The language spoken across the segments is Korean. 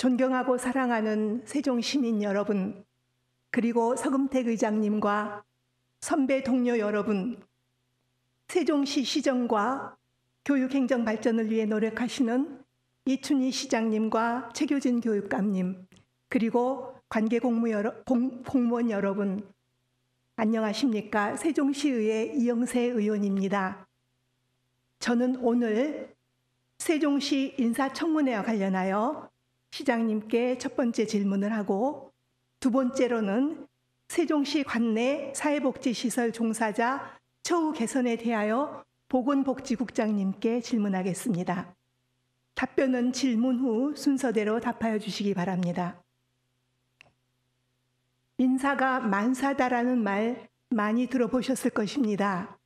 존경하고 사랑하는 세종시민 여러분, 그리고 서금택 의장님과 선배 동료 여러분, 세종시 시정과 교육행정 발전을 위해 노력하시는 이춘희 시장님과 최교진 교육감님, 그리고 관계 공무원 여러분, 안녕하십니까? 세종시의회 이영세 의원입니다. 저는 오늘 세종시 인사청문회와 관련하여 시장님께 첫 번째 질문을 하고, 두 번째로는 세종시 관내 사회복지시설 종사자 처우 개선에 대하여 보건복지국장님께 질문하겠습니다. 답변은 질문 후 순서대로 답하여 주시기 바랍니다. 인사가 만사다라는 말 많이 들어보셨을 것입니다.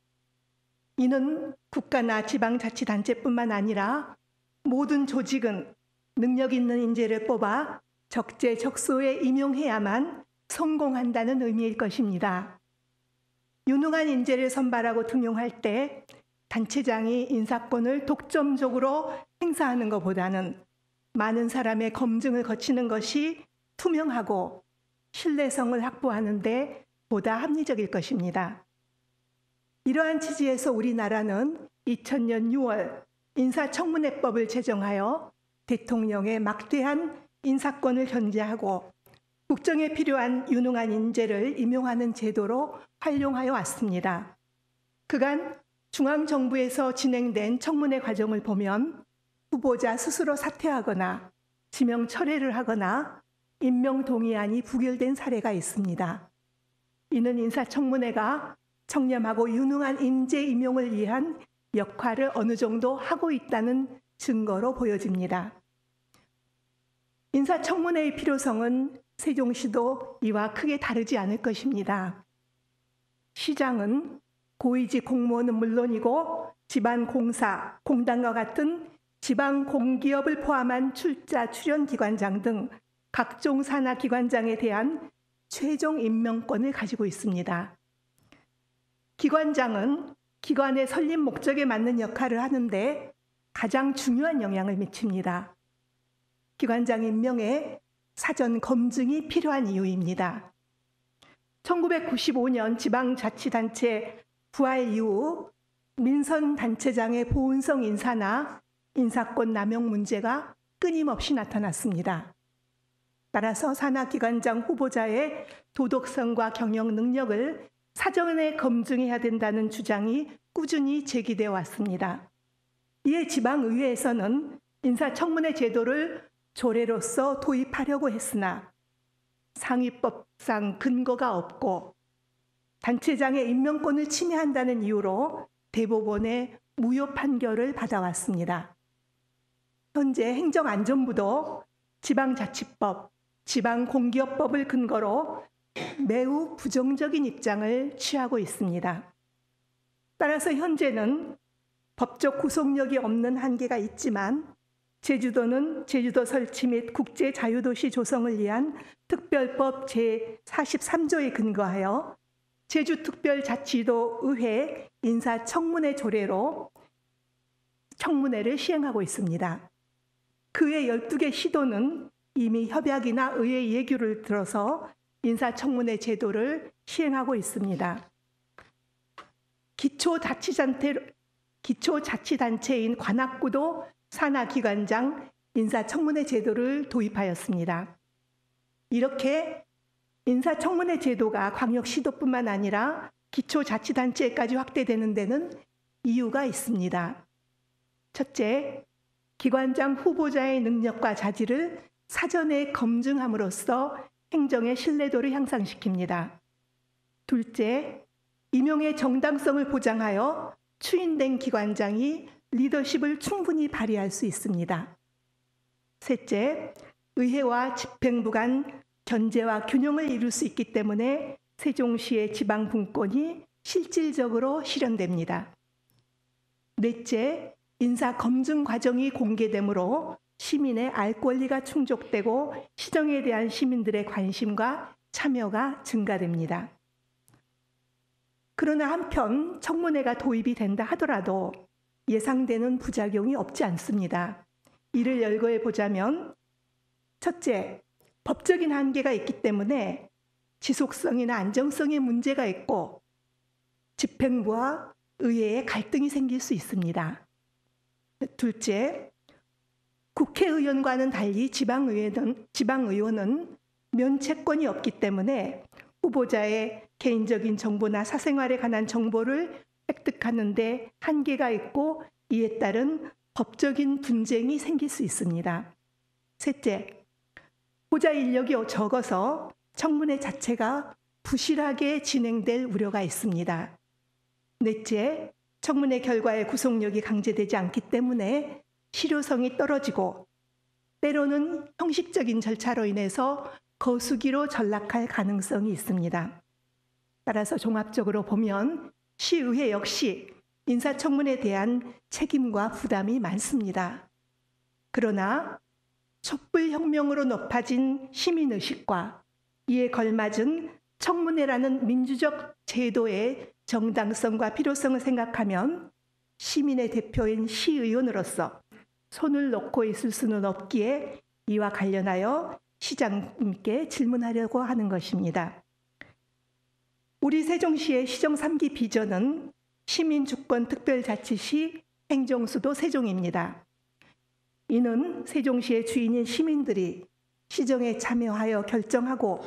이는 국가나 지방자치단체뿐만 아니라 모든 조직은 능력 있는 인재를 뽑아 적재적소에 임용해야만 성공한다는 의미일 것입니다. 유능한 인재를 선발하고 등용할 때 단체장이 인사권을 독점적으로 행사하는 것보다는 많은 사람의 검증을 거치는 것이 투명하고 신뢰성을 확보하는 데 보다 합리적일 것입니다. 이러한 취지에서 우리나라는 2000년 6월 인사청문회법을 제정하여 대통령의 막대한 인사권을 견제하고 국정에 필요한 유능한 인재를 임용하는 제도로 활용하여 왔습니다. 그간 중앙정부에서 진행된 청문회 과정을 보면 후보자 스스로 사퇴하거나 지명 철회를 하거나 임명 동의안이 부결된 사례가 있습니다. 이는 인사청문회가 청렴하고 유능한 인재 임용을 위한 역할을 어느 정도 하고 있다는 증거로 보여집니다. 인사청문회의 필요성은 세종시도 이와 크게 다르지 않을 것입니다. 시장은 고위직 공무원은 물론이고 지방공사, 공단과 같은 지방공기업을 포함한 출연기관장 등 각종 산하기관장에 대한 최종 임명권을 가지고 있습니다. 기관장은 기관의 설립 목적에 맞는 역할을 하는데 가장 중요한 영향을 미칩니다. 기관장 임명에 사전 검증이 필요한 이유입니다. 1995년 지방자치단체 부활 이후 민선단체장의 보훈성 인사나 인사권 남용 문제가 끊임없이 나타났습니다. 따라서 산하기관장 후보자의 도덕성과 경영 능력을 사전에 검증해야 된다는 주장이 꾸준히 제기되어 왔습니다. 이에 지방의회에서는 인사청문회 제도를 조례로서 도입하려고 했으나 상위법상 근거가 없고 단체장의 임명권을 침해한다는 이유로 대법원의 무효 판결을 받아왔습니다. 현재 행정안전부도 지방자치법, 지방공기업법을 근거로 매우 부정적인 입장을 취하고 있습니다. 따라서 현재는 법적 구속력이 없는 한계가 있지만 제주도는 제주도 설치 및 국제 자유도시 조성을 위한 특별법 제43조에 근거하여 제주특별자치도 의회 인사청문회 조례로 청문회를 시행하고 있습니다. 그 외 12개 시도는 이미 협약이나 의회 예규를 들어서 인사청문회 제도를 시행하고 있습니다. 기초자치단체인 관악구도 산하기관장 인사청문회 제도를 도입하였습니다. 이렇게 인사청문회 제도가 광역시도뿐만 아니라 기초자치단체까지 확대되는 데는 이유가 있습니다. 첫째, 기관장 후보자의 능력과 자질을 사전에 검증함으로써 행정의 신뢰도를 향상시킵니다. 둘째, 임용의 정당성을 보장하여 추인된 기관장이 리더십을 충분히 발휘할 수 있습니다. 셋째, 의회와 집행부 간 견제와 균형을 이룰 수 있기 때문에 세종시의 지방 분권이 실질적으로 실현됩니다. 넷째, 인사 검증 과정이 공개되므로 시민의 알 권리가 충족되고 시정에 대한 시민들의 관심과 참여가 증가됩니다. 그러나 한편 청문회가 도입이 된다 하더라도 예상되는 부작용이 없지 않습니다. 이를 열거해 보자면 첫째, 법적인 한계가 있기 때문에 지속성이나 안정성에 문제가 있고 집행부와 의회에 갈등이 생길 수 있습니다. 둘째, 국회의원과는 달리 지방의원은 면책권이 없기 때문에 후보자의 개인적인 정보나 사생활에 관한 정보를 획득하는 데 한계가 있고 이에 따른 법적인 분쟁이 생길 수 있습니다. 셋째, 후보자 인력이 적어서 청문회 자체가 부실하게 진행될 우려가 있습니다. 넷째, 청문회 결과의 구속력이 강제되지 않기 때문에 실효성이 떨어지고 때로는 형식적인 절차로 인해서 거수기로 전락할 가능성이 있습니다. 따라서 종합적으로 보면 시의회 역시 인사청문회에 대한 책임과 부담이 많습니다. 그러나 촛불혁명으로 높아진 시민의식과 이에 걸맞은 청문회라는 민주적 제도의 정당성과 필요성을 생각하면 시민의 대표인 시의원으로서 손을 놓고 있을 수는 없기에 이와 관련하여 시장님께 질문하려고 하는 것입니다. 우리 세종시의 시정 3기 비전은 시민주권특별자치시 행정수도 세종입니다. 이는 세종시의 주인인 시민들이 시정에 참여하여 결정하고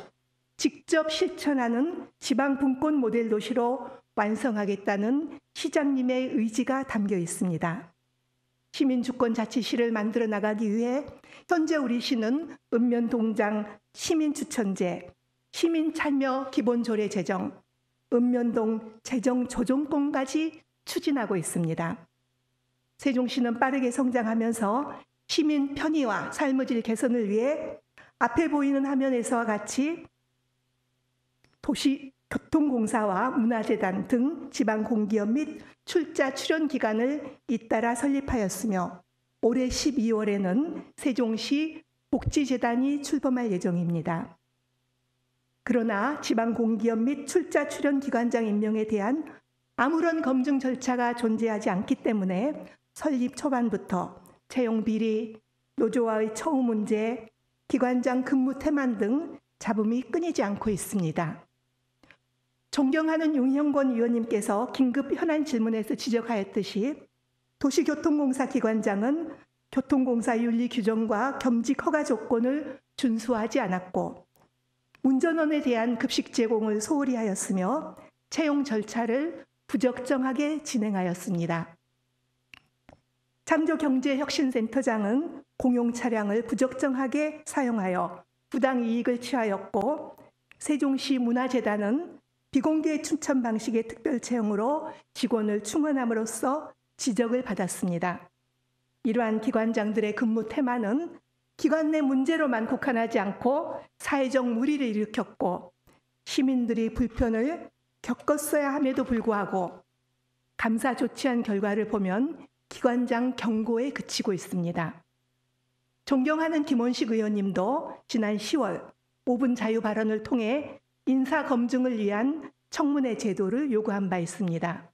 직접 실천하는 지방분권 모델 도시로 완성하겠다는 시장님의 의지가 담겨 있습니다. 시민주권자치시를 만들어 나가기 위해 현재 우리 시는 읍면동장 시민추천제, 시민참여 기본조례 제정, 읍면동 재정조정권까지 추진하고 있습니다. 세종시는 빠르게 성장하면서 시민 편의와 삶의 질 개선을 위해 앞에 보이는 화면에서와 같이 도시교통공사와 문화재단 등 지방공기업 및 출자 출연 기관을 잇따라 설립하였으며 올해 12월에는 세종시 복지재단이 출범할 예정입니다. 그러나 지방공기업 및 출자 출연 기관장 임명에 대한 아무런 검증 절차가 존재하지 않기 때문에 설립 초반부터 채용 비리, 노조와의 처우 문제, 기관장 근무 태만 등 잡음이 끊이지 않고 있습니다. 존경하는 윤형권 의원님께서 긴급 현안 질문에서 지적하였듯이 도시교통공사 기관장은 교통공사 윤리 규정과 겸직 허가 조건을 준수하지 않았고 운전원에 대한 급식 제공을 소홀히 하였으며 채용 절차를 부적정하게 진행하였습니다. 창조경제혁신센터장은 공용 차량을 부적정하게 사용하여 부당 이익을 취하였고 세종시 문화재단은 비공개 추천 방식의 특별 채용으로 직원을 충원함으로써 지적을 받았습니다. 이러한 기관장들의 근무 태만은 기관 내 문제로만 국한하지 않고 사회적 물의를 일으켰고 시민들이 불편을 겪었어야 함에도 불구하고 감사 조치한 결과를 보면 기관장 경고에 그치고 있습니다. 존경하는 김원식 의원님도 지난 10월 5분 자유 발언을 통해 인사 검증을 위한 청문회 제도를 요구한 바 있습니다.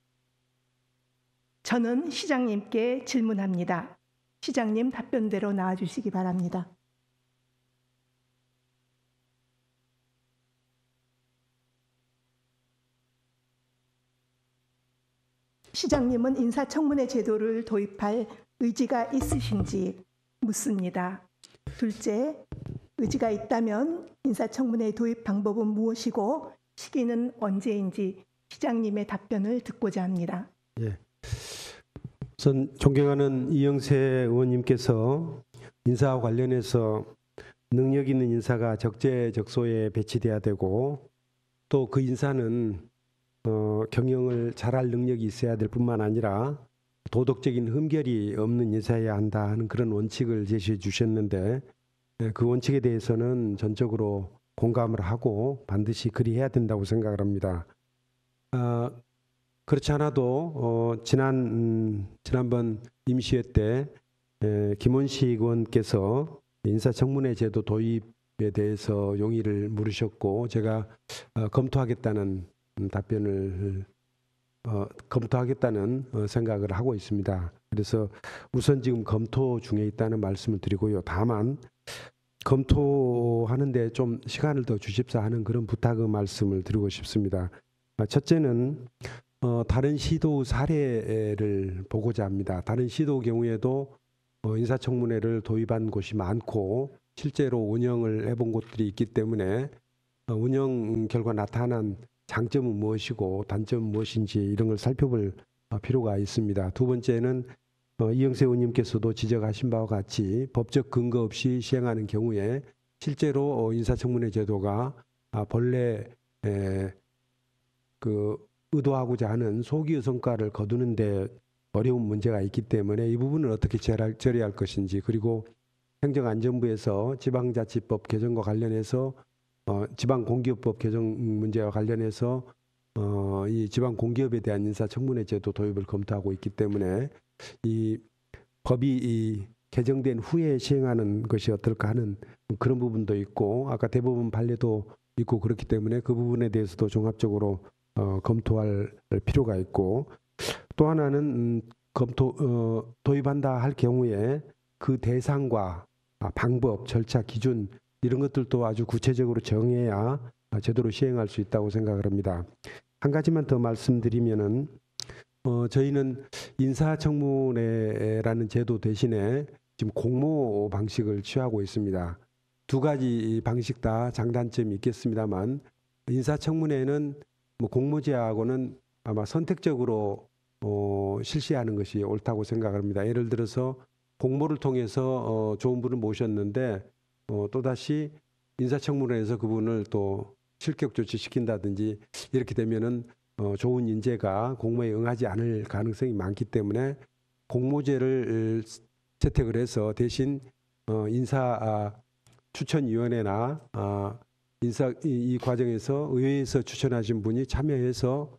저는 시장님께 질문합니다. 시장님 답변대로 나와주시기 바랍니다. 시장님은 인사청문회 제도를 도입할 의지가 있으신지 묻습니다. 둘째, 의지가 있다면 인사청문회 도입 방법은 무엇이고 시기는 언제인지 시장님의 답변을 듣고자 합니다. 예. 우선 존경하는 이영세 의원님께서 인사와 관련해서 능력 있는 인사가 적재적소에 배치돼야 되고 또 그 인사는 경영을 잘할 능력이 있어야 될 뿐만 아니라 도덕적인 흠결이 없는 인사여야 한다 하는 그런 원칙을 제시해 주셨는데 그 원칙에 대해서는 전적으로 공감을 하고 반드시 그리해야 된다고 생각을 합니다. 그렇지 않아도 지난번 임시회 때 김원식 의원께서 인사청문회 제도 도입에 대해서 용의를 물으셨고 제가 검토하겠다는 답변을 검토하겠다는 생각을 하고 있습니다. 그래서 우선 지금 검토 중에 있다는 말씀을 드리고요. 다만 검토하는데 좀 시간을 더 주십사 하는 그런 부탁의 말씀을 드리고 싶습니다. 첫째는 다른 시도 사례를 보고자 합니다. 다른 시도 경우에도 인사청문회를 도입한 곳이 많고 실제로 운영을 해본 곳들이 있기 때문에 운영 결과 나타난 장점은 무엇이고 단점은 무엇인지 이런 걸 살펴볼 필요가 있습니다. 두 번째는 이영세 의원님께서도 지적하신 바와 같이 법적 근거 없이 시행하는 경우에 실제로 인사청문회 제도가 본래 의도하고자 하는 소기의 성과를 거두는데 어려운 문제가 있기 때문에 이 부분을 어떻게 처리할 것인지, 그리고 행정안전부에서 지방자치법 개정과 관련해서 지방공기업법 개정 문제와 관련해서 이 지방공기업에 대한 인사청문회 제도 도입을 검토하고 있기 때문에 이 법이 개정된 후에 시행하는 것이 어떨까 하는 그런 부분도 있고, 아까 대법원 판례도 있고 그렇기 때문에 그 부분에 대해서도 종합적으로 검토할 필요가 있고, 또 하나는 도입한다 할 경우에 그 대상과 방법, 절차, 기준 이런 것들도 아주 구체적으로 정해야 제대로 시행할 수 있다고 생각을 합니다. 한 가지만 더 말씀드리면은 저희는 인사청문회라는 제도 대신에 지금 공모 방식을 취하고 있습니다. 두 가지 방식 다 장단점이 있겠습니다만 인사청문회는 공모제하고는 아마 선택적으로 실시하는 것이 옳다고 생각을 합니다. 예를 들어서 공모를 통해서 좋은 분을 모셨는데 또다시 인사청문회에서 그분을 또 실격 조치시킨다든지 이렇게 되면은 좋은 인재가 공모에 응하지 않을 가능성이 많기 때문에 공모제를 채택을 해서 대신 인사 추천위원회나 이 과정에서 의회에서 추천하신 분이 참여해서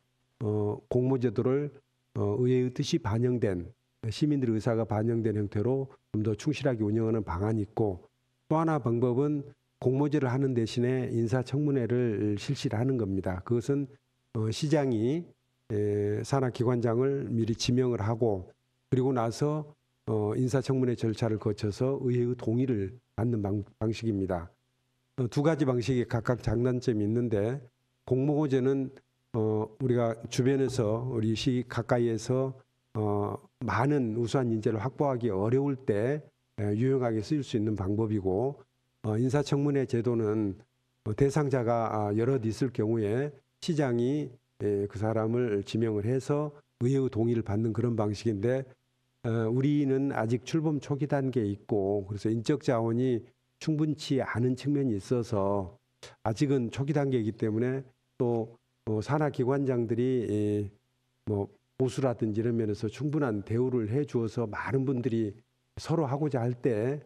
공모제도를 의회의 뜻이 반영된, 시민들의 의사가 반영된 형태로 좀 더 충실하게 운영하는 방안이 있고, 또 하나 방법은 공모제를 하는 대신에 인사청문회를 실시를 하는 겁니다. 그것은 시장이 산하기관장을 미리 지명을 하고 그리고 나서 인사청문회 절차를 거쳐서 의회의 동의를 받는 방식입니다. 두 가지 방식이 각각 장단점이 있는데, 공모제는 우리가 주변에서 우리 시 가까이에서 많은 우수한 인재를 확보하기 어려울 때 유용하게 쓰일 수 있는 방법이고, 인사청문회 제도는 대상자가 여럿 있을 경우에 시장이 그 사람을 지명을 해서 의회의 동의를 받는 그런 방식인데, 우리는 아직 출범 초기 단계에 있고 그래서 인적 자원이 충분치 않은 측면이 있어서 아직은 초기 단계이기 때문에 또 산하기관장들이 보수라든지 이런 면에서 충분한 대우를 해 주어서 많은 분들이 서로 하고자 할 때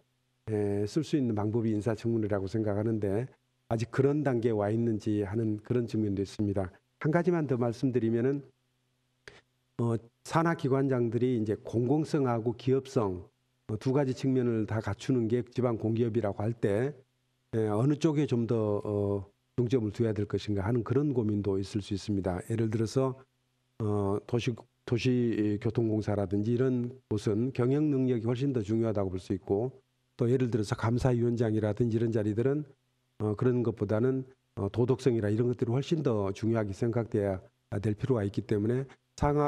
쓸 수 있는 방법이 인사청문회라고 생각하는데 아직 그런 단계에 와 있는지 하는 그런 측면도 있습니다. 한 가지만 더 말씀드리면은 산하기관장들이 이제 공공성하고 기업성 두 가지 측면을 다 갖추는 게 지방 공기업이라고 할 때 어느 쪽에 좀 더 중점을 두어야 될 것인가 하는 그런 고민도 있을 수 있습니다. 예를 들어서 도시교통공사라든지 이런 곳은 경영 능력이 훨씬 더 중요하다고 볼 수 있고, 또 예를 들어서 감사위원장이라든지 이런 자리들은 그런 것보다는 도덕성이라 이런 것들이 훨씬 더 중요하게 생각돼야 될 필요가 있기 때문에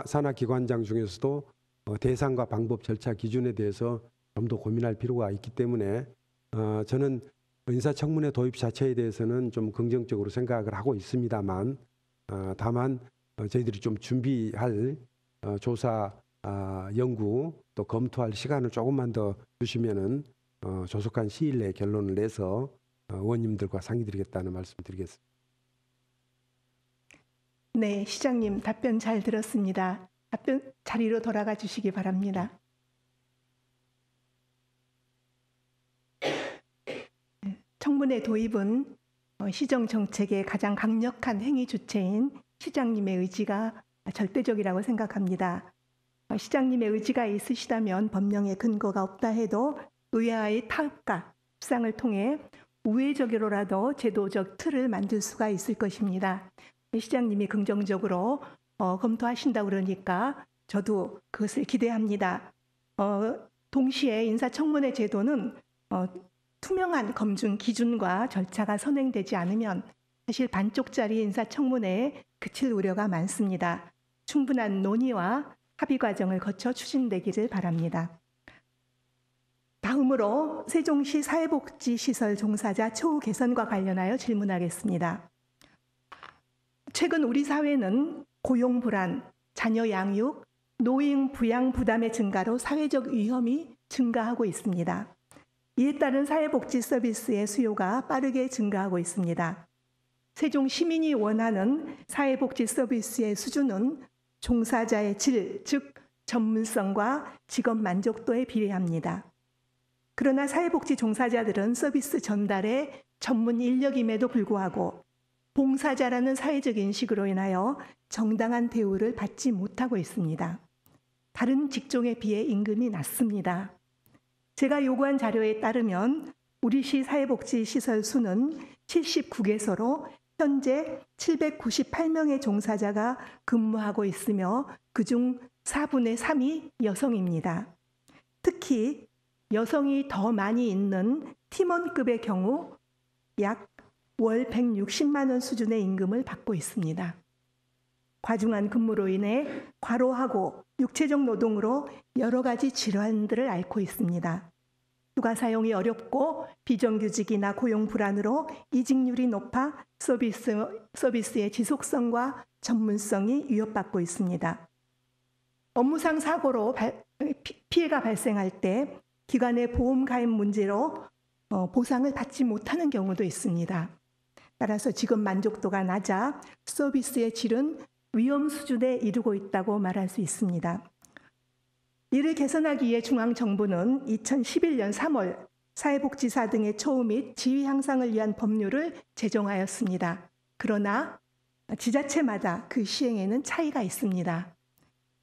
산하기관장 중에서도 대상과 방법, 절차, 기준에 대해서 좀 더 고민할 필요가 있기 때문에 저는 인사청문회 도입 자체에 대해서는 좀 긍정적으로 생각을 하고 있습니다만, 다만 저희들이 좀 준비할 조사, 연구 또 검토할 시간을 조금만 더 주시면은 조속한 시일 내에 결론을 내서 의원님들과 상의드리겠다는 말씀드리겠습니다. 네, 시장님 답변 잘 들었습니다. 답변 자리로 돌아가 주시기 바랍니다. 청문회 도입은 시정 정책의 가장 강력한 행위 주체인 시장님의 의지가 절대적이라고 생각합니다. 시장님의 의지가 있으시다면 법령에 근거가 없다 해도 의회와의 타협과 협상을 통해 우회적으로라도 제도적 틀을 만들 수가 있을 것입니다. 시장님이 긍정적으로 검토하신다고 그러니까 저도 그것을 기대합니다. 동시에 인사청문회 제도는 투명한 검증 기준과 절차가 선행되지 않으면 사실 반쪽짜리 인사청문회에 그칠 우려가 많습니다. 충분한 논의와 합의 과정을 거쳐 추진되기를 바랍니다. 다음으로 세종시 사회복지시설 종사자 처우 개선과 관련하여 질문하겠습니다. 최근 우리 사회는 고용 불안, 자녀 양육, 노인 부양 부담의 증가로 사회적 위험이 증가하고 있습니다. 이에 따른 사회복지 서비스의 수요가 빠르게 증가하고 있습니다. 세종 시민이 원하는 사회복지 서비스의 수준은 종사자의 질, 즉 전문성과 직업 만족도에 비례합니다. 그러나 사회복지 종사자들은 서비스 전달에 전문 인력임에도 불구하고 봉사자라는 사회적 인식으로 인하여 정당한 대우를 받지 못하고 있습니다. 다른 직종에 비해 임금이 낮습니다. 제가 요구한 자료에 따르면 우리 시 사회복지 시설 수는 79개소로 현재 798명의 종사자가 근무하고 있으며 그중 4분의 3이 여성입니다. 특히 여성이 더 많이 있는 팀원급의 경우 약 월 160만 원 수준의 임금을 받고 있습니다. 과중한 근무로 인해 과로하고 육체적 노동으로 여러 가지 질환들을 앓고 있습니다. 휴가 사용이 어렵고 비정규직이나 고용 불안으로 이직률이 높아 서비스의 지속성과 전문성이 위협받고 있습니다. 업무상 사고로 피해가 발생할 때 기관의 보험 가입 문제로 보상을 받지 못하는 경우도 있습니다. 따라서 직업 만족도가 낮아 서비스의 질은 위험 수준에 이르고 있다고 말할 수 있습니다. 이를 개선하기 위해 중앙정부는 2011년 3월 사회복지사 등의 처우 및 지위 향상을 위한 법률을 제정하였습니다. 그러나 지자체마다 그 시행에는 차이가 있습니다.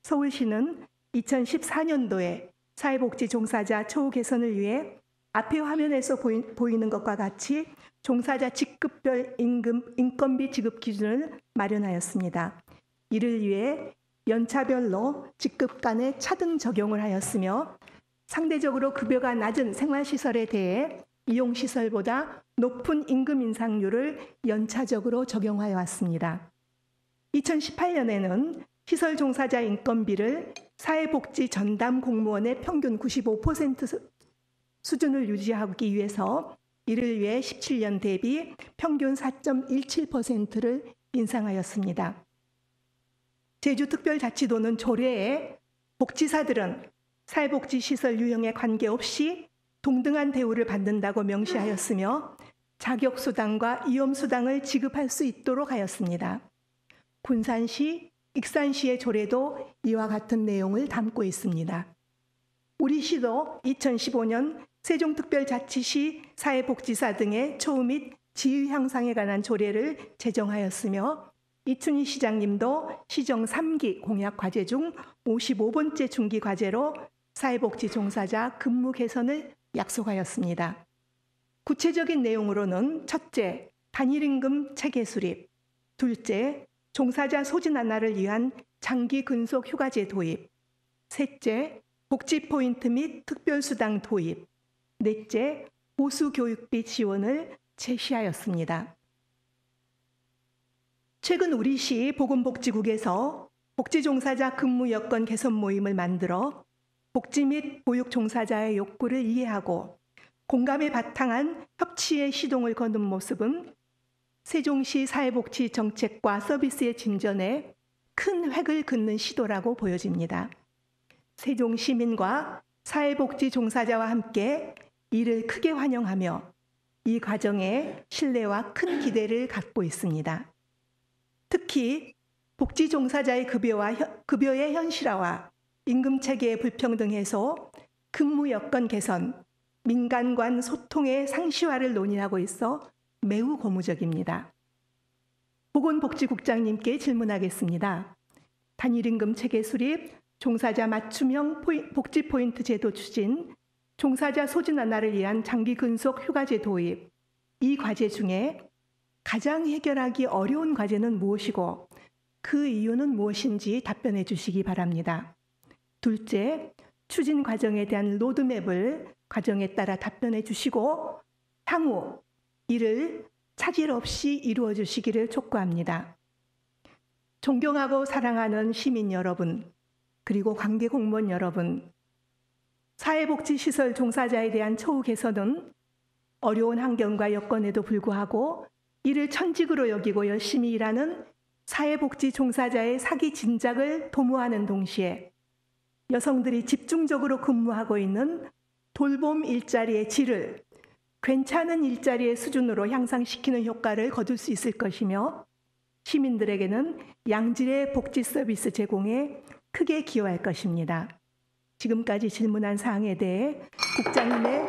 서울시는 2014년도에 사회복지 종사자 처우 개선을 위해 앞에 화면에서 보이는 것과 같이 종사자 직급별 인건비 지급 기준을 마련하였습니다. 이를 위해 연차별로 직급 간의 차등 적용을 하였으며 상대적으로 급여가 낮은 생활시설에 대해 이용시설보다 높은 임금 인상률을 연차적으로 적용하여 왔습니다. 2018년에는 시설 종사자 인건비를 사회복지 전담 공무원의 평균 95% 수준을 유지하기 위해서 이를 위해 17년 대비 평균 4.17%를 인상하였습니다. 제주특별자치도는 조례에 복지사들은 사회복지시설 유형에 관계없이 동등한 대우를 받는다고 명시하였으며 자격수당과 위험수당을 지급할 수 있도록 하였습니다. 군산시, 익산시의 조례도 이와 같은 내용을 담고 있습니다. 우리 시도 2015년 세종특별자치시 사회복지사 등의 처우 및 지위 향상에 관한 조례를 제정하였으며 이춘희 시장님도 시정 3기 공약 과제 중 55번째 중기 과제로 사회복지 종사자 근무 개선을 약속하였습니다. 구체적인 내용으로는 첫째, 단일임금 체계 수립, 둘째, 종사자 소진 완화를 위한 장기 근속 휴가제 도입, 셋째, 복지 포인트 및 특별수당 도입, 넷째, 보수 교육비 지원을 제시하였습니다. 최근 우리시 보건복지국에서 복지종사자 근무 여건 개선 모임을 만들어 복지 및 보육 종사자의 욕구를 이해하고 공감에 바탕한 협치의 시동을 거는 모습은 세종시 사회복지 정책과 서비스의 진전에 큰 획을 긋는 시도라고 보여집니다. 세종 시민과 사회복지 종사자와 함께 이를 크게 환영하며 이 과정에 신뢰와 큰 기대를 갖고 있습니다. 특히 복지 종사자의 급여의 현실화와 임금 체계의 불평등 해소, 근무 여건 개선, 민간 간 소통의 상시화를 논의하고 있어 매우 고무적입니다. 보건복지국장님께 질문하겠습니다. 단일임금 체계 수립, 종사자 맞춤형 복지 포인트 제도 추진, 종사자 소진 완화를 위한 장기 근속 휴가제 도입, 이 과제 중에 가장 해결하기 어려운 과제는 무엇이고 그 이유는 무엇인지 답변해 주시기 바랍니다. 둘째, 추진 과정에 대한 로드맵을 과정에 따라 답변해 주시고 향후 이를 차질 없이 이루어 주시기를 촉구합니다. 존경하고 사랑하는 시민 여러분, 그리고 관계 공무원 여러분, 사회복지시설 종사자에 대한 처우 개선은 어려운 환경과 여건에도 불구하고 이를 천직으로 여기고 열심히 일하는 사회복지 종사자의 사기 진작을 도모하는 동시에 여성들이 집중적으로 근무하고 있는 돌봄 일자리의 질을 괜찮은 일자리의 수준으로 향상시키는 효과를 거둘 수 있을 것이며 시민들에게는 양질의 복지 서비스 제공에 크게 기여할 것입니다. 지금까지 질문한 사항에 대해 국장님의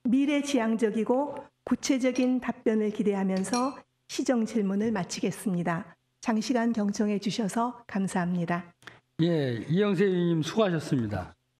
미래지향적이고 구체적인 답변을 기대하면서 시정 질문을 마치겠습니다. 장시간 경청해 주셔서 감사합니다. 예, 이영세 의원님 수고하셨습니다.